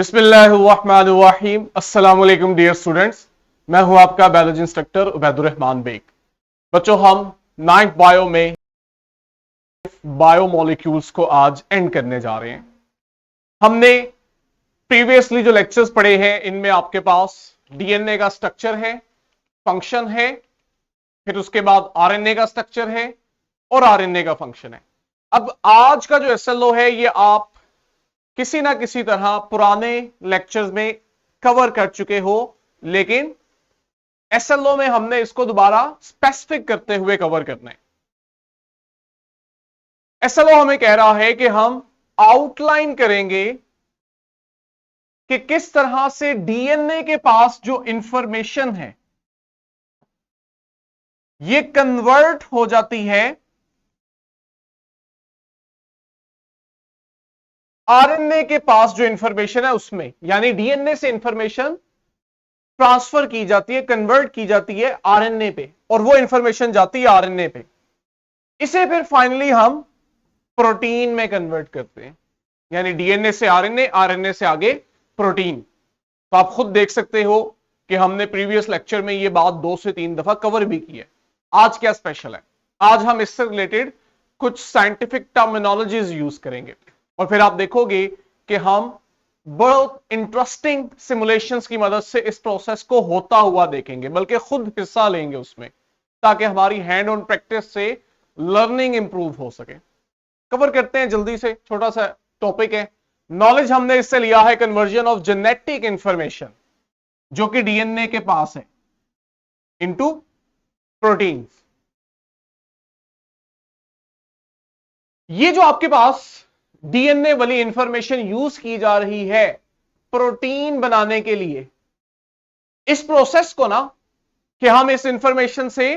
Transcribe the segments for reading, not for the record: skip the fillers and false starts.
बिस्मिल्लाहिर्रहमानिर्रहीम। अस्सलाम वालेकुम डियर स्टूडेंट्स, मैं हूं आपका बायोलॉजी इंस्ट्रक्टर उबैदुर्रहमान बेग। बच्चों, हम 9th बायो में बायोमोलिक्यूल्स को आज एंड करने जा रहे हैं। हमने प्रीवियसली जो लेक्चर्स पढ़े हैं इनमें आपके पास डीएनए का स्ट्रक्चर है, फंक्शन है, फिर उसके बाद आरएनए का स्ट्रक्चर है और आरएनए का फंक्शन है। अब आज का जो एसएलओ है ये आप किसी ना किसी तरह पुराने लेक्चर्स में कवर कर चुके हो, लेकिन एसएलओ में हमने इसको दोबारा स्पेसिफिक करते हुए कवर करना है। एसएलओ हमें कह रहा है कि हम आउटलाइन करेंगे कि किस तरह से डीएनए के पास जो इंफॉर्मेशन है ये कन्वर्ट हो जाती है आरएनए के पास जो इंफॉर्मेशन है उसमें, यानी डीएनए से इंफॉर्मेशन ट्रांसफर की जाती है, कन्वर्ट की जाती है आरएनए पे, और वो इंफॉर्मेशन जाती है आरएनए पे। इसे फिर फाइनली हम प्रोटीन में कन्वर्ट करते हैं, यानी डीएनए से आरएनए, आरएनए से आगे प्रोटीन। तो आप खुद देख सकते हो कि हमने प्रीवियस लेक्चर में ये बात 2 से 3 दफा कवर भी की है। आज क्या स्पेशल है? आज हम इससे रिलेटेड कुछ साइंटिफिक टर्मिनोलॉजीज यूज करेंगे और फिर आप देखोगे कि हम बहुत इंटरेस्टिंग सिमुलेशंस की मदद से इस प्रोसेस को होता हुआ देखेंगे, बल्कि खुद हिस्सा लेंगे उसमें, ताकि हमारी हैंड ऑन प्रैक्टिस से लर्निंग इंप्रूव हो सके। कवर करते हैं जल्दी से, छोटा सा टॉपिक है। नॉलेज हमने इससे लिया है कन्वर्जन ऑफ जेनेटिक इंफॉर्मेशन जो कि डीएनए के पास है इनटू प्रोटीन्स। ये जो आपके पास डीएनए वाली इंफॉर्मेशन यूज की जा रही है प्रोटीन बनाने के लिए, इस प्रोसेस को ना कि हम इस इंफॉर्मेशन से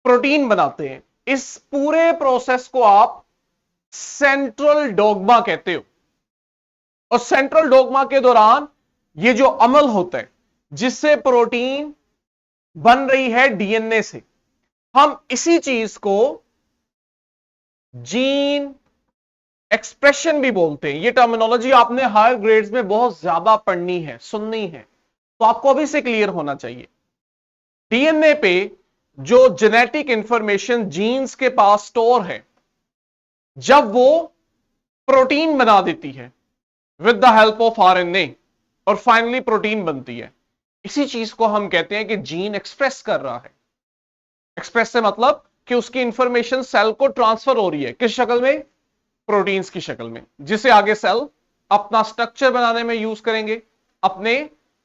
प्रोटीन बनाते हैं, इस पूरे प्रोसेस को आप सेंट्रल डोग्मा कहते हो। और सेंट्रल डोग्मा के दौरान ये जो अमल होता है जिससे प्रोटीन बन रही है डीएनए से, हम इसी चीज को जीन एक्सप्रेशन भी बोलते हैं। ये टर्मिनोलॉजी आपने हायर ग्रेड्स में बहुत ज्यादा पढ़नी है, सुननी है, तो आपको अभी से क्लियर होना चाहिए। डीएनए पे जो जेनेटिक इंफॉर्मेशन जीन्स के पास स्टोर है, जब वो प्रोटीन बना देती है with the help of RNA और फाइनली प्रोटीन बनती है, इसी चीज को हम कहते हैं कि जीन एक्सप्रेस कर रहा है। एक्सप्रेस से मतलब कि उसकी इंफॉर्मेशन सेल को ट्रांसफर हो रही है, किस शक्ल में? प्रोटीन्स की शक्ल में, जिसे आगे सेल अपना स्ट्रक्चर बनाने में यूज करेंगे, अपने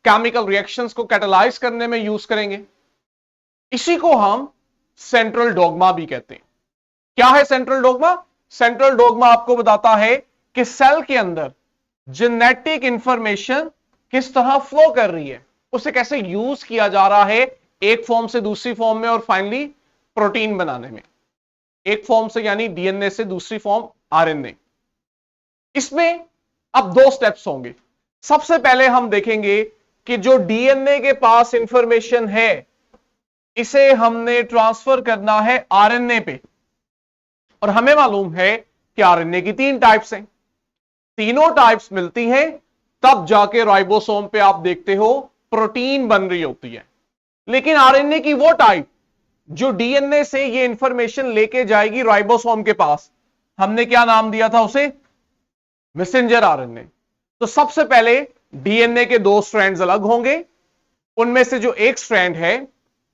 केमिकल रिएक्शंस को कैटालाइज करने में यूज करेंगे। इसी को हम सेंट्रल डोग्मा भी कहते हैं। क्या है सेंट्रल डोग्मा? सेंट्रल डोग्मा आपको बताता है कि सेल के अंदर जेनेटिक इंफॉर्मेशन किस तरह फ्लो कर रही है, उसे कैसे यूज किया जा रहा है एक फॉर्म से दूसरी फॉर्म में, और फाइनली प्रोटीन बनाने में। एक फॉर्म से यानी डीएनए से दूसरी फॉर्म आरएनए। इसमें अब 2 स्टेप्स होंगे। सबसे पहले हम देखेंगे कि जो डीएनए के पास इंफॉर्मेशन है इसे हमने ट्रांसफर करना है आरएनए पे, और हमें मालूम है कि आरएनए की 3 टाइप्स हैं। तीनों टाइप्स मिलती हैं तब जाके राइबोसोम पे आप देखते हो प्रोटीन बन रही होती है। लेकिन आरएनए की वो टाइप जो डीएनए से ये इंफॉर्मेशन लेके जाएगी राइबोसोम के पास, हमने क्या नाम दिया था उसे? Messenger RNA. तो सबसे पहले डीएनए के 2 स्ट्रैंड्स अलग होंगे, उनमें से जो एक स्ट्रैंड है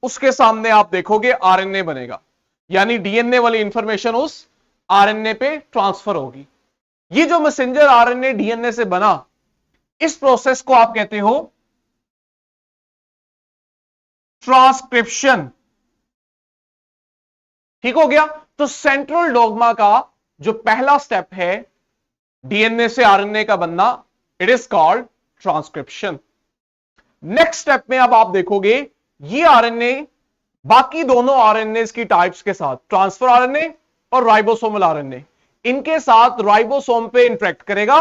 उसके सामने आप देखोगे आरएनए बनेगा, यानी डीएनए वाली इंफॉर्मेशन उस आरएनए पे ट्रांसफर होगी। ये जो मैसेंजर आरएनए डीएनए से बना, इस प्रोसेस को आप कहते हो ट्रांसक्रिप्शन। ठीक हो गया? तो सेंट्रल डोग्मा का जो पहला स्टेप है डीएनए से आरएनए का बनना, it is called transcription. Next step में अब आप देखोगे ये आरएनए बाकी दोनों आरएनए की टाइप्स के साथ, ट्रांसफर आरएनए और राइबोसोमल आरएनए, इनके साथ राइबोसोम पे इंटरेक्ट करेगा,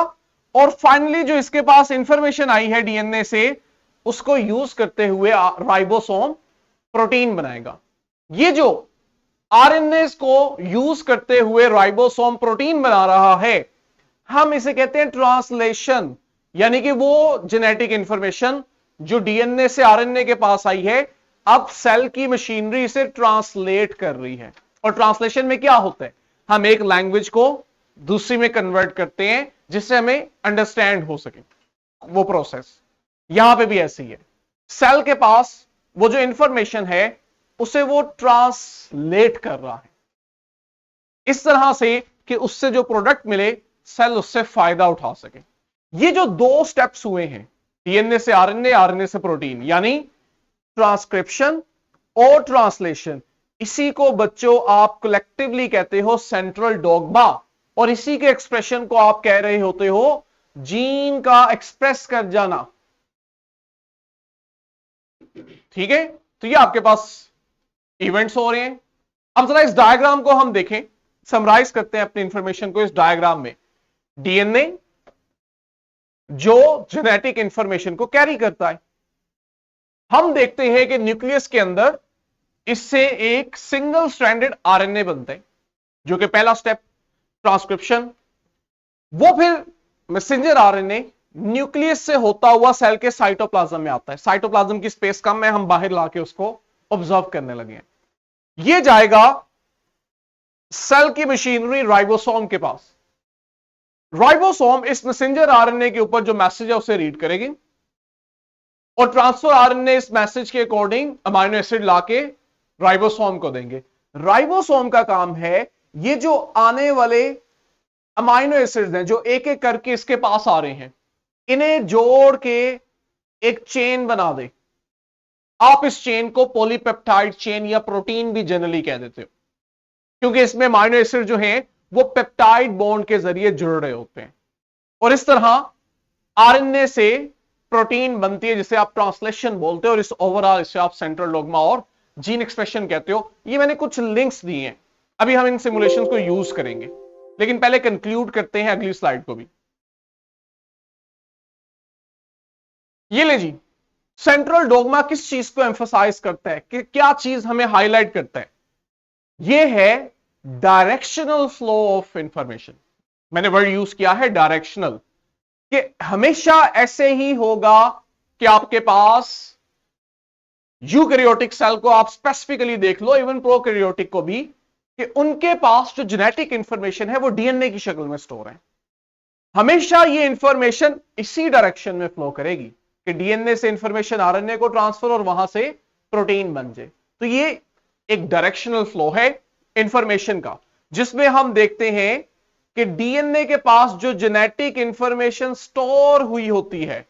और फाइनली जो इसके पास इंफॉर्मेशन आई है डीएनए से उसको यूज करते हुए राइबोसोम प्रोटीन बनाएगा। ये जो आरएनए को यूज करते हुए राइबोसोम प्रोटीन बना रहा है, हम इसे कहते हैं ट्रांसलेशन, यानी कि वो जेनेटिक इंफॉर्मेशन जो डीएनए से आरएनए के पास आई है, अब सेल की मशीनरी इसे ट्रांसलेट कर रही है। और ट्रांसलेशन में क्या होता है, हम एक लैंग्वेज को दूसरी में कन्वर्ट करते हैं जिससे हमें अंडरस्टैंड हो सके वो प्रोसेस। यहां पे भी ऐसे ही है, सेल के पास वो जो इंफॉर्मेशन है उसे वो ट्रांसलेट कर रहा है इस तरह से कि उससे जो प्रोडक्ट मिले सेल उससे फायदा उठा सके। ये जो दो स्टेप्स हुए हैं, डीएनए से आरएनए, आरएनए से प्रोटीन, यानी ट्रांसक्रिप्शन और ट्रांसलेशन, इसी को बच्चों आप कलेक्टिवली कहते हो सेंट्रल डोग्मा, और इसी के एक्सप्रेशन को आप कह रहे होते हो जीन का एक्सप्रेस कर जाना। ठीक है, तो ये आपके पास इवेंट्स हो रहे हैं। अब जरा इस डायग्राम को हम देखें, समराइज करते हैं अपनी इंफॉर्मेशन को इस डायग्राम में। डीएनए जो जेनेटिक इंफॉर्मेशन को कैरी करता है, हम देखते हैं कि न्यूक्लियस के अंदर इससे एक सिंगल स्ट्रैंडेड आरएनए बनते हैं, जो कि पहला स्टेप ट्रांसक्रिप्शन। वो फिर मैसेंजर आरएनए न्यूक्लियस से होता हुआ सेल के साइटोप्लाज्म में आता है। साइटोप्लाज्म की स्पेस कम है, हम बाहर लाके उसको ऑब्जर्व करने लगे हैं। ये जाएगा सेल की मशीनरी राइबोसोम के पास। राइबोसोम इस मैसेंजर आरएनए के ऊपर जो मैसेज है उसे रीड करेगी, और ट्रांसफर आरएनए इस मैसेज के अकॉर्डिंग अमाइनो एसिड लाके राइबोसोम को देंगे। राइबोसोम का काम है ये जो आने वाले अमाइनो एसिड्स हैं जो एक एक करके इसके पास आ रहे हैं, इन्हें जोड़ के एक चेन बना दे। आप इस चेन को पॉलीपेप्टाइड चेन या प्रोटीन भी जनरली कह देते हो, क्योंकि इसमें अमाइनो एसिड जो हैं वो पेप्टाइड बॉन्ड के जरिए जुड़ रहे होते हैं। और इस तरह आरएनए से प्रोटीन बनती है जिसे आप ट्रांसलेशन बोलते हो, और इस ओवरऑल इसे आप सेंट्रल डोग्मा और जीन एक्सप्रेशन कहते हो। ये मैंने कुछ लिंक्स दिए हैं, अभी हम इन सिमुलेशंस को यूज करेंगे, लेकिन पहले कंक्लूड करते हैं अगली स्लाइड को भी। ये ले जी, सेंट्रल डोग्मा किस चीज को एम्फसाइज करता है, कि क्या चीज हमें हाईलाइट करता है? ये है डायरेक्शनल फ्लो ऑफ इंफॉर्मेशन। मैंने वर्ड यूज किया है डायरेक्शनल, कि हमेशा ऐसे ही होगा कि आपके पास यूकैरियोटिक सेल को आप स्पेसिफिकली देख लो, इवन प्रोकैरियोटिक को भी, कि उनके पास जो जेनेटिक इंफॉर्मेशन है वो डीएनए की शक्ल में स्टोर है। हमेशा ये इंफॉर्मेशन इसी डायरेक्शन में फ्लो करेगी कि डीएनए से इंफॉर्मेशन आरएनए को ट्रांसफर और वहां से प्रोटीन बन जाए। तो ये एक डायरेक्शनल फ्लो है इंफॉर्मेशन का, जिसमें हम देखते हैं कि डीएनए के पास जो जेनेटिक इंफॉर्मेशन स्टोर हुई होती है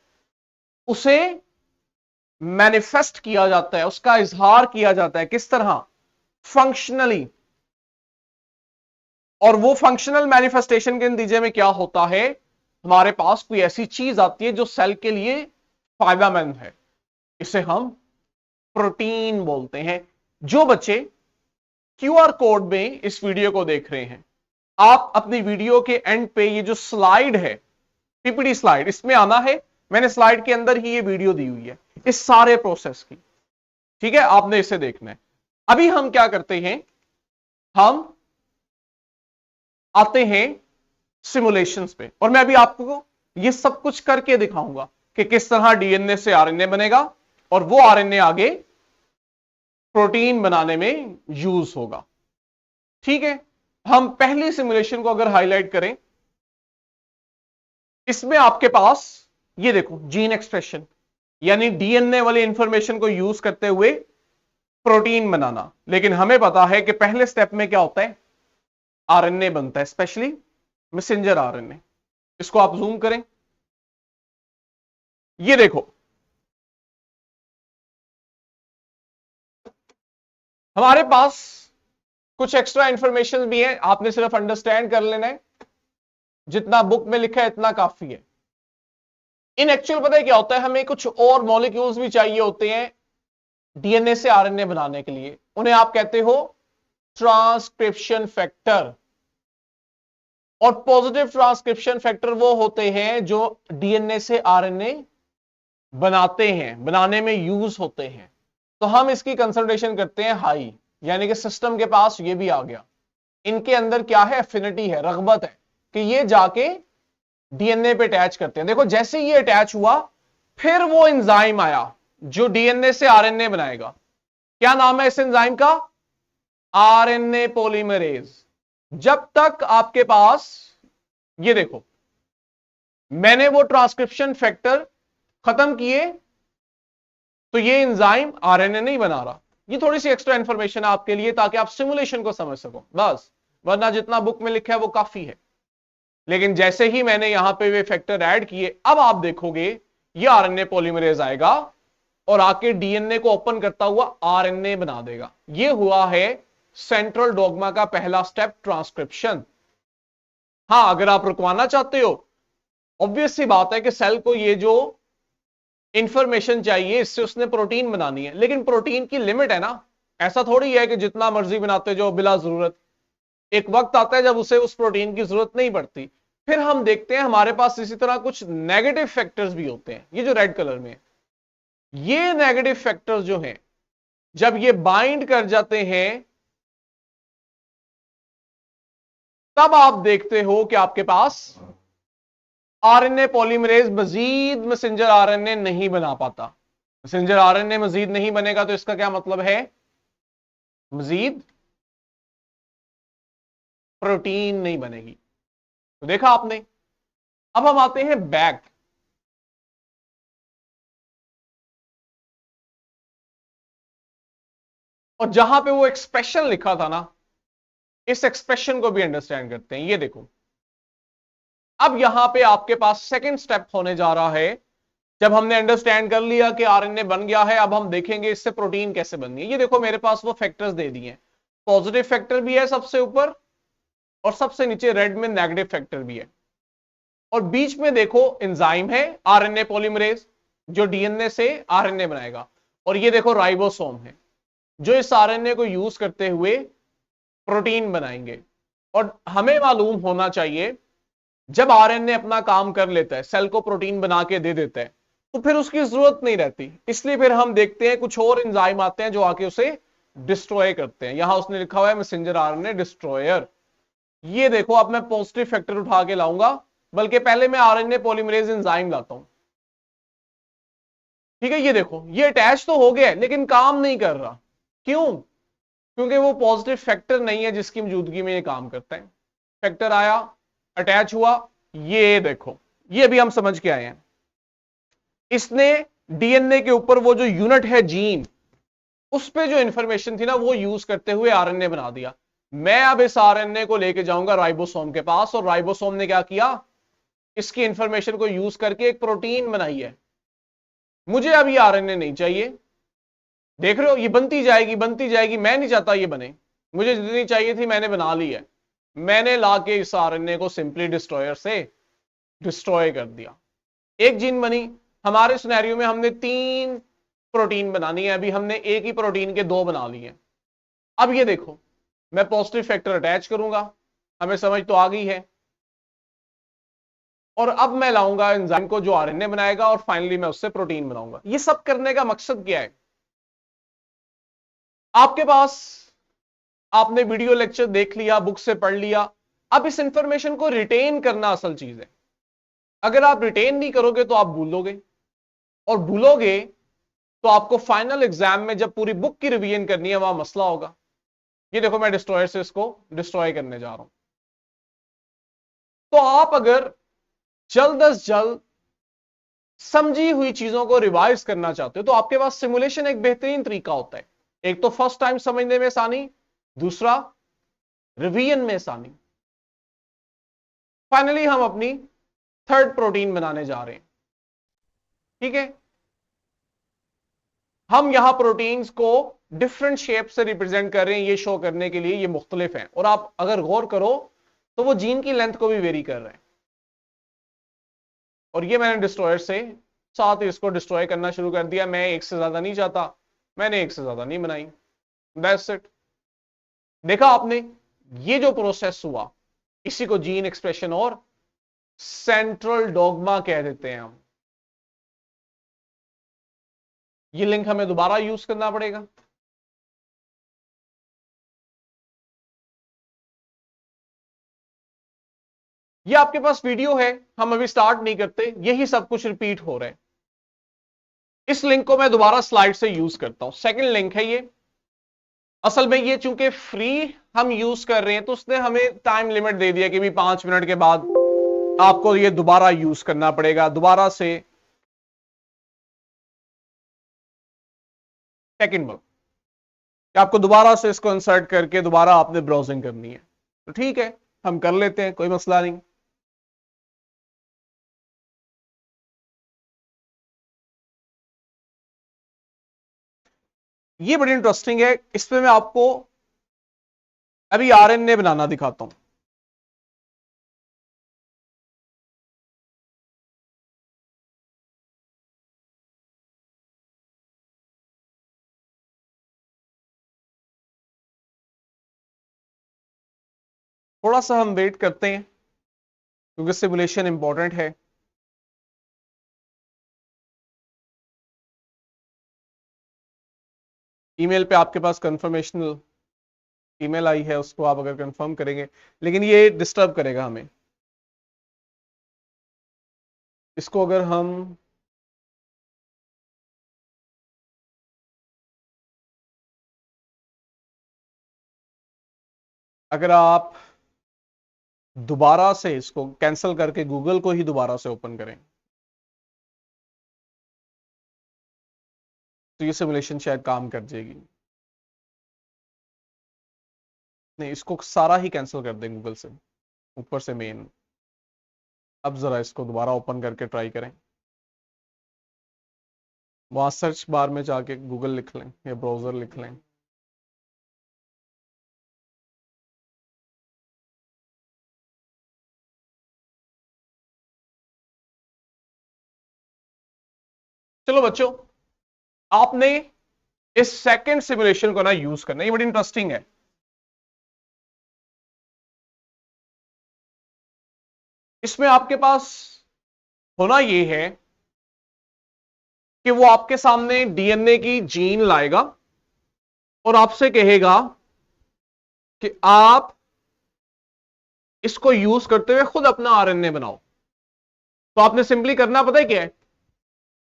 उसे मैनिफेस्ट किया जाता है, उसका इजहार किया जाता है। किस तरह? फंक्शनली। और वो फंक्शनल मैनिफेस्टेशन के नतीजे में क्या होता है, हमारे पास कोई ऐसी चीज आती है जो सेल के लिए फायदेमंद है, इसे हम प्रोटीन बोलते हैं। जो बच्चे क्यूआर कोड में इस वीडियो को देख रहे हैं, आप अपनी वीडियो के एंड पे ये जो स्लाइड है, पीपीटी स्लाइड, इसमें आना है। मैंने स्लाइड के अंदर ही ये वीडियो दी हुई है इस सारे प्रोसेस की, ठीक है, आपने इसे देखना है। अभी हम क्या करते हैं, हम आते हैं सिमुलेशंस पे, और मैं अभी आपको ये सब कुछ करके दिखाऊंगा कि किस तरह डीएनए से आरएनए बनेगा और वो आरएनए आगे प्रोटीन बनाने में यूज होगा। ठीक है, हम पहली सिमुलेशन को अगर हाईलाइट करें, इसमें आपके पास ये देखो जीन एक्सप्रेशन, यानी डीएनए वाली इंफॉर्मेशन को यूज करते हुए प्रोटीन बनाना। लेकिन हमें पता है कि पहले स्टेप में क्या होता है, आरएनए बनता है, स्पेशली मैसेंजर आरएनए। इसको आप जूम करें, ये देखो हमारे पास कुछ एक्स्ट्रा इंफॉर्मेशन भी है, आपने सिर्फ अंडरस्टैंड कर लेना है। जितना बुक में लिखा है इतना काफी है। इन एक्चुअल पता है क्या होता है, हमें कुछ और मॉलिक्यूल्स भी चाहिए होते हैं डीएनए से आरएनए बनाने के लिए, उन्हें आप कहते हो ट्रांसक्रिप्शन फैक्टर। और पॉजिटिव ट्रांसक्रिप्शन फैक्टर वो होते हैं जो डीएनए से आरएनए बनाते हैं, बनाने में यूज होते हैं। तो हम इसकी कंसंट्रेशन करते हैं हाई, यानी कि सिस्टम के पास ये भी आ गया। इनके अंदर क्या है, एफिनिटी है, रगबत है कि ये जाके डीएनए पे अटैच करते हैं। देखो जैसे ये अटैच हुआ, फिर वो एंजाइम आया जो डीएनए से आरएनए बनाएगा। क्या नाम है इस एंजाइम का? RNA polymerase. जब तक आपके पास, ये देखो, मैंने वो ट्रांसक्रिप्शन फैक्टर खत्म किए तो ये एंजाइम आरएनए नहीं बना रहा। ये थोड़ी सी एक्स्ट्रा इंफॉर्मेशन है आपके लिए ताकि आप सिमुलेशन को समझ सको बस, वरना जितना बुक में लिखा है वो काफी है। लेकिन जैसे ही मैंने यहां पे वे फैक्टर ऐड किए, अब आप देखोगे ये आरएनए पॉलीमरेज आएगा और आके डीएनए को ओपन करता हुआ आरएनए बना देगा। ये हुआ है सेंट्रल डॉग्मा का पहला स्टेप, ट्रांसक्रिप्शन। हां, अगर आप रुकवाना चाहते हो, ऑब्वियस सी बात है कि सेल को ये जो इंफॉर्मेशन चाहिए इससे उसने प्रोटीन बनानी है, लेकिन प्रोटीन की लिमिट है ना। ऐसा थोड़ी है कि जितना मर्जी बनाते जाओ बिला जरूरत। एक वक्त आता है जब उसे उस प्रोटीन की जरूरत नहीं पड़ती। फिर हम देखते हैं हमारे पास इसी तरह कुछ नेगेटिव फैक्टर्स भी होते हैं, ये जो रेड कलर में है। ये नेगेटिव फैक्टर्स जो हैं, जब ये बाइंड कर जाते हैं, तब आप देखते हो कि आपके पास आरएनए पॉलीमरेज मजीद मैसेंजर आरएनए नहीं बना पाता। मैसेंजर आरएनए मजीद नहीं बनेगा तो इसका क्या मतलब है? मजीद प्रोटीन नहीं बनेगी। तो देखा आपने। अब हम आते हैं बैक। और जहां पे वो एक्सप्रेशन लिखा था ना, इस एक्सप्रेशन को भी अंडरस्टैंड करते हैं। ये देखो, अब यहां पे आपके पास सेकंड स्टेप होने जा रहा है। जब हमने अंडरस्टैंड कर लिया कि आरएनए बन गया है, अब हम देखेंगे इससे प्रोटीन कैसे बननी है। ये देखो मेरे पास वो फैक्टर्स दे दिए हैं। पॉजिटिव फैक्टर भी है सबसे ऊपर, और सबसे नीचे रेड में नेगेटिव फैक्टर भी है। और बीच में देखो एंजाइम है आरएनए पॉलीमरेज, जो डीएनए से आरएनए बनाएगा। और ये देखो राइबोसोम है, जो इस आरएनए को यूज करते हुए प्रोटीन बनाएंगे। और हमें मालूम होना चाहिए, जब आरएनए अपना काम कर लेता है, सेल को प्रोटीन बना के दे देता है, तो फिर उसकी जरूरत नहीं रहती। इसलिए फिर हम देखते हैं कुछ और एंजाइम आते हैं जो आके उसे डिस्ट्रॉय करते हैं। यहां उसने लिखा हुआ है मैसेंजर आरएनए डिस्ट्रॉयर। ये देखो, अब मैं पॉजिटिव फैक्टर उठा के लाऊंगा, बल्कि पहले मैं आरएनए पॉलीमरेज एंजाइम लाता हूं। ठीक है, ये देखो, ये अटैच तो हो गया है लेकिन काम नहीं कर रहा। क्यों? क्योंकि वो पॉजिटिव फैक्टर नहीं है जिसकी मौजूदगी में ये काम करता है। फैक्टर आया, अटैच हुआ, ये देखो, ये भी हम समझ के आए हैं। इसने डीएनए के ऊपर वो जो यूनिट है जीन, उस पे जो इंफॉर्मेशन थी ना, वो यूज करते हुए आरएनए बना दिया। मैं अब इस आरएनए को लेके जाऊंगा राइबोसोम के पास, और राइबोसोम ने क्या किया? इसकी इंफॉर्मेशन को यूज करके एक प्रोटीन बनाई है। मुझे अब ये आरएनए नहीं चाहिए। देख रहे हो, ये बनती जाएगी बनती जाएगी। मैं नहीं चाहता ये बने, मुझे जितनी चाहिए थी मैंने बना ली है। मैंने लाके इस आरएनए को सिंपली डिस्ट्रॉयर से डिस्ट्रॉय कर दिया। एक जीन बनी। हमारे सिनेरियो में हमने 3 प्रोटीन बनानी है, अभी हमने एक ही प्रोटीन के 2 बना लिए। अब ये देखो, मैं पॉजिटिव फैक्टर अटैच करूंगा, हमें समझ तो आ गई है। और अब मैं लाऊंगा एंजाइम को जो आरएनए बनाएगा, और फाइनली मैं उससे प्रोटीन बनाऊंगा। ये सब करने का मकसद क्या है? आपके पास, आपने वीडियो लेक्चर देख लिया, बुक से पढ़ लिया, अब इस इंफॉर्मेशन को रिटेन करना असल चीज है। अगर आप रिटेन नहीं करोगे तो आप भूलोगे, और भूलोगे तो आपको फाइनल एग्जाम में जब पूरी बुक की रिवीजन करनी है, वहां मसला होगा। ये देखो, मैं डिस्ट्रॉयर से इसको डिस्ट्रॉय करने जा रहा हूं। तो आप अगर जल्द अज जल्द समझी हुई चीजों को रिवाइज करना चाहते हो, तो आपके पास सिमुलेशन एक बेहतरीन तरीका होता है। एक तो फर्स्ट टाइम समझने में आसानी, दूसरा रिवीजन में आसानी। फाइनली हम अपनी थर्ड प्रोटीन बनाने जा रहे हैं। ठीक है, हम यहां प्रोटीन्स को डिफरेंट शेप से रिप्रेजेंट कर रहे हैं, ये शो करने के लिए ये मुख्तलिफ हैं। और आप अगर गौर करो तो वो जीन की लेंथ को भी वेरी कर रहे हैं। और ये मैंने डिस्ट्रॉयर से साथ ही इसको डिस्ट्रॉय करना शुरू कर दिया। मैं एक से ज्यादा नहीं चाहता, मैंने एक से ज्यादा नहीं बनाई। That's it. देखा आपने, ये जो प्रोसेस हुआ, इसी को जीन एक्सप्रेशन और सेंट्रल डॉग्मा कह देते हैं हम। ये लिंक हमें दोबारा यूज करना पड़ेगा। ये आपके पास वीडियो है, हम अभी स्टार्ट नहीं करते, यही सब कुछ रिपीट हो रहा है। इस लिंक को मैं दोबारा स्लाइड से यूज करता हूं, सेकंड लिंक है ये। असल में ये चूंकि फ्री हम यूज कर रहे हैं तो उसने हमें टाइम लिमिट दे दिया कि भी 5 मिनट के बाद आपको ये दोबारा यूज करना पड़ेगा, दोबारा से सेकंड वर्क, आपको दोबारा से इसको इंसर्ट करके दोबारा आपने ब्राउजिंग करनी है। तो ठीक है, हम कर लेते हैं, कोई मसला नहीं। ये बड़ी इंटरेस्टिंग है, इसमें मैं आपको अभी आरएनए बनाना दिखाता हूं। थोड़ा सा हम वेट करते हैं क्योंकि सिमुलेशन इंपॉर्टेंट है। ईमेल पे आपके पास कंफर्मेशनल ईमेल आई है, उसको आप अगर कंफर्म करेंगे, लेकिन ये डिस्टर्ब करेगा हमें। इसको अगर हम अगर आप दोबारा से इसको कैंसिल करके गूगल को ही दोबारा से ओपन करें तो ये सिमुलेशन शायद काम कर जाएगी। नहीं, इसको सारा ही कैंसिल कर दें गूगल से, ऊपर से मेन। अब जरा इसको दोबारा ओपन करके ट्राई करें, वहां सर्च बार में जाके गूगल लिख लें या ब्राउजर लिख लें। चलो बच्चों, आपने इस सेकंड सिमुलेशन को ना यूज करना, ये बड़ी इंटरेस्टिंग है। इसमें आपके पास होना ये है कि वो आपके सामने डीएनए की जीन लाएगा और आपसे कहेगा कि आप इसको यूज करते हुए खुद अपना आरएनए बनाओ। तो आपने सिंपली करना पता है क्या है,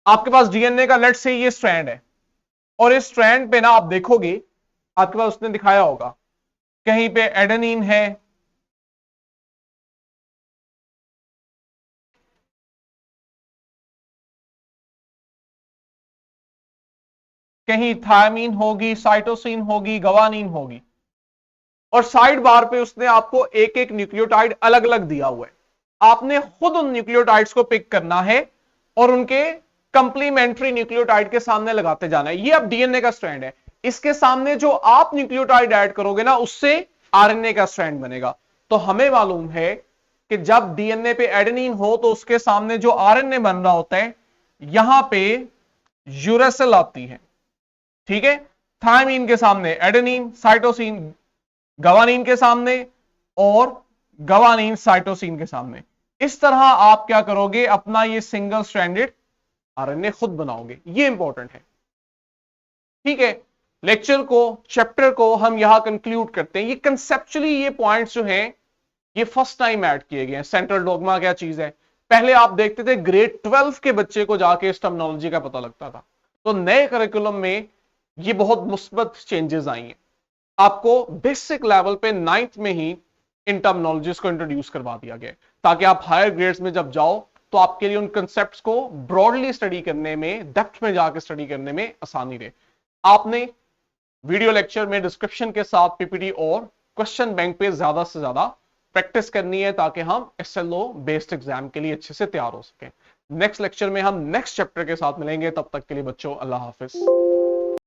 आपके पास डीएनए का लेट से ये स्ट्रैंड है और इस स्ट्रैंड पे ना आप देखोगे, आपके पास उसने दिखाया होगा कहीं पे एडेनिन है, कहीं थायमीन होगी, साइटोसिन होगी, गवानीन होगी, और साइड बार पे उसने आपको एक एक न्यूक्लियोटाइड अलग अलग दिया हुआ है। आपने खुद उन न्यूक्लियोटाइड्स को पिक करना है और उनके कंप्लीमेंट्री न्यूक्लियोटाइड के सामने लगाते जाना है। ये अब डीएनए का स्ट्रैंड है, इसके सामने जो आप न्यूक्लियोटाइड ऐड करोगे ना उससे आरएनए का स्ट्रैंड बनेगा। तो हमें मालूम है कि जब डीएनए पे एडेनिन हो तो उसके सामने जो आरएनए बन रहा होता है, यहां पे यूरेसिल आती है, ठीक है। थायमीन के सामने एडेनिन, साइटोसिन गवानीन के सामने, और गवानीन साइटोसिन के सामने। इस तरह आप क्या करोगे, अपना ये सिंगल स्ट्रैंडेड आरएनए खुद बनाओगे। ये इंपॉर्टेंट है, ठीक है। लेक्चर को, चैप्टर को हम यहां कंक्लूड करते हैं। ये कंसेप्चुअली ये पॉइंट्स जो हैं ये फर्स्ट टाइम ऐड किए गए हैं। सेंट्रल डोगमा क्या चीज है, पहले आप देखते थे ग्रेड 12 के बच्चे को जाके इस टर्मिनोलॉजी का पता लगता था। तो नए करिकुलम में ये बहुत मुस्बत चेंजेस आई हैं। आपको बेसिक लेवल पे 9th में ही इन टर्मिनोलॉजीज को इंट्रोड्यूस करवा दिया गया ताकि आप हायर ग्रेड्स में जब जाओ तो आपके लिए उन कंसेप्ट्स को ब्रॉडली स्टडी करने में, डेप्थ में जाकर स्टडी करने में आसानी रहे। आपने वीडियो लेक्चर में डिस्क्रिप्शन के साथ पीपीटी और क्वेश्चन बैंक पे ज्यादा से ज्यादा प्रैक्टिस करनी है ताकि हम एसएलओ बेस्ड एग्जाम के लिए अच्छे से तैयार हो सकें। नेक्स्ट लेक्चर में हम नेक्स्ट चैप्टर के साथ मिलेंगे, तब तक के लिए बच्चों अल्लाह हाफिज।